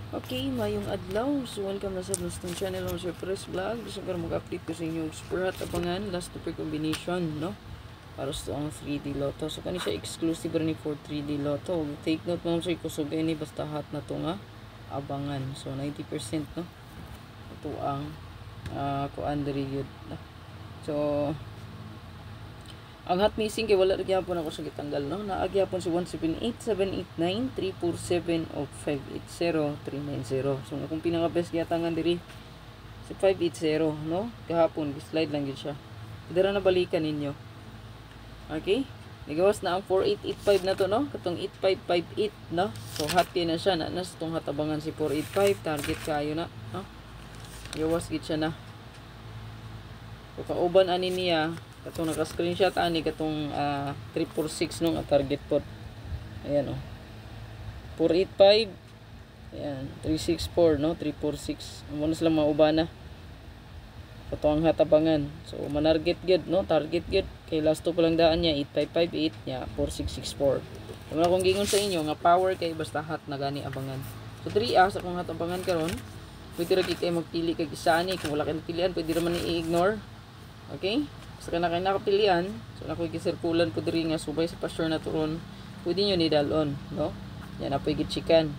Okay, mayong adlaw. So, welcome na sa Bluestone Channel on sa Press Vlog. Gusto ko mag-update ko sa inyo super at abangan. Last super combination, no? Para sa ang 3D Lotto. So, kani siya exclusive rin for 3D Lotto. Take note mo sa kusog ini basta hat na to nga abangan. So, 90%, no? Ito ang kuandri yun. No? So, ang hot missing kay wala gyapon ako sa gitanggal, no? Naagyapon si 178-789-347 o 580-390. So akong pinaka best giatangan diri si 580, no? Kahapon gi-slide lang gid siya. Dira na balikan ninyo. Okay? Nigawas na ang 4885 na to, no? Katong 8558, no? So hot kay na siya na nas tong hatabangan si 485 target kayo na, no? Nigawas gid siya na. So kauban ani niya katong naka-screenshot ani katong 346 nung target po. Ayan oh. 485. Ayan, 364 no, 346. Amo na sila maubana. Katong hatabangan. So manarget gid no, target gid kay last to pa lang daan niya 8558 niya 4664. Kung akong gingon sa inyo nga power kay basta hot na gani abangan. So 3 sa kung hatabangan karon, pwede ra kay magpili kay isa ani kung wala kay pilian, pwede ra man i-ignore. Okay? Sa kana kay nakapilian, so na ko'y gisirkulan po diri nga subay sa pasture na turon, pwede nyo ni dalon, no? Yan na po'y gichikan.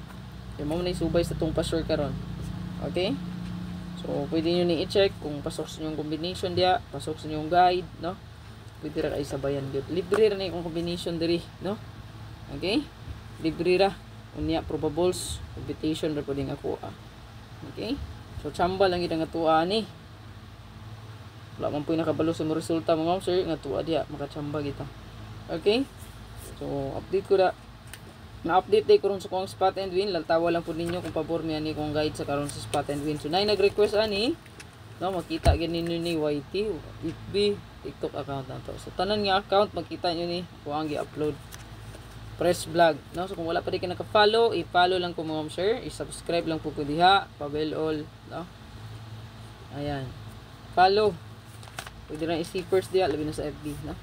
Kaya mo na subay sa tong pasture karon. Okay? So pwede nyo ni i-check kung pasok sa inyong combination dia, pasok sa inyong guide, no? Pwede ra kay sabayan gyud. Libre ra na yung combination diri, no? Okay? Libre ra. Unya probables, computation ra pwedeng ako. Okay? So chamba lang gid ang atuan ni. Wala man po yung nakabalo sa mga resulta mga sir nga tuwa diya makachamba kita. Okay, so update ko na-update day ko ron sa kong spot and win. Lantawa lang po ninyo kung pabor niya ni kong guide sa karon sa spot and win. So na nag-request ani no, makita ganin ninyo ni YT FB TikTok account na to. So tanan nga account makita nyo ni kung ang i-upload Press Vlog, no? So kung wala pa rin ka naka-follow, i-follow lang ko mga sir, i-subscribe lang po ko diha, pa-bell all, no? Ayan, follow. Pwede na i-see first diya, labi na sa FB, no?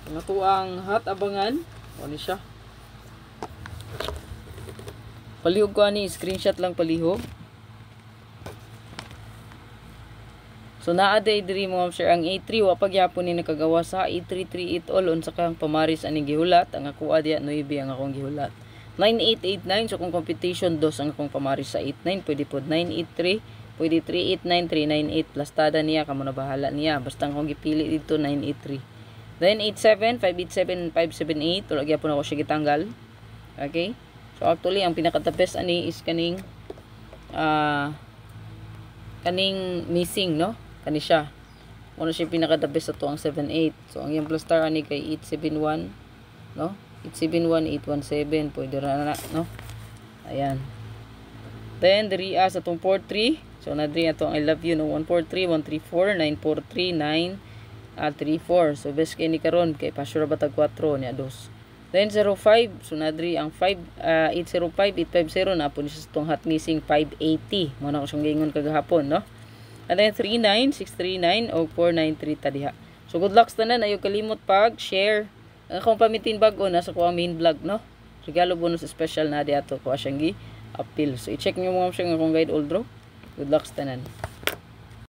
So, ito ang hot abangan. Ano siya? Palihog ko ani, screenshot lang palihog. So, naaday diri mo, sir, ang A3, wapag yapon ni nakagawa sa A338 all, on sa kang pamaris ani gihulat. Ang ako diya, 9 ang akong gihulat. 9889, so kung competition, 2 ang akong pamaris sa 89, pwede po 983, pwede 389, 398 plus tada niya, kamo na bahala niya. Basta akong gipili dito 983. Then 87, 587, 578. Tulad gyapon ako siya gitanggal. Okay? So actually ang pinaka the best ani is kaning missing, no? Kani siya. Ano siya pinaka the best ato ang 78. So ang yung plus star ani kay 871, no? 871, 817 pwede ra na, no? Ayan. Then diri sa tong 43. So na diri ato ang I love you no, 143 134 943 934. So best kay ni karon kay pasura batag 4 niya 2. Then 05, so na diri ang 805 850 na po ni sa tong hot missing 580. Mo na ko siyang gingon kagahapon, no? And then 39 639 o 493 ta diha. So good luck tanan, ayo kalimot pag share. Akong pamitin bag-o na sa ko ang main vlog, no? Regalo bonus special na di ato ko siyang gi appeal. So i-check niyo mo siya nga kung guide all draw. Good luck tanan.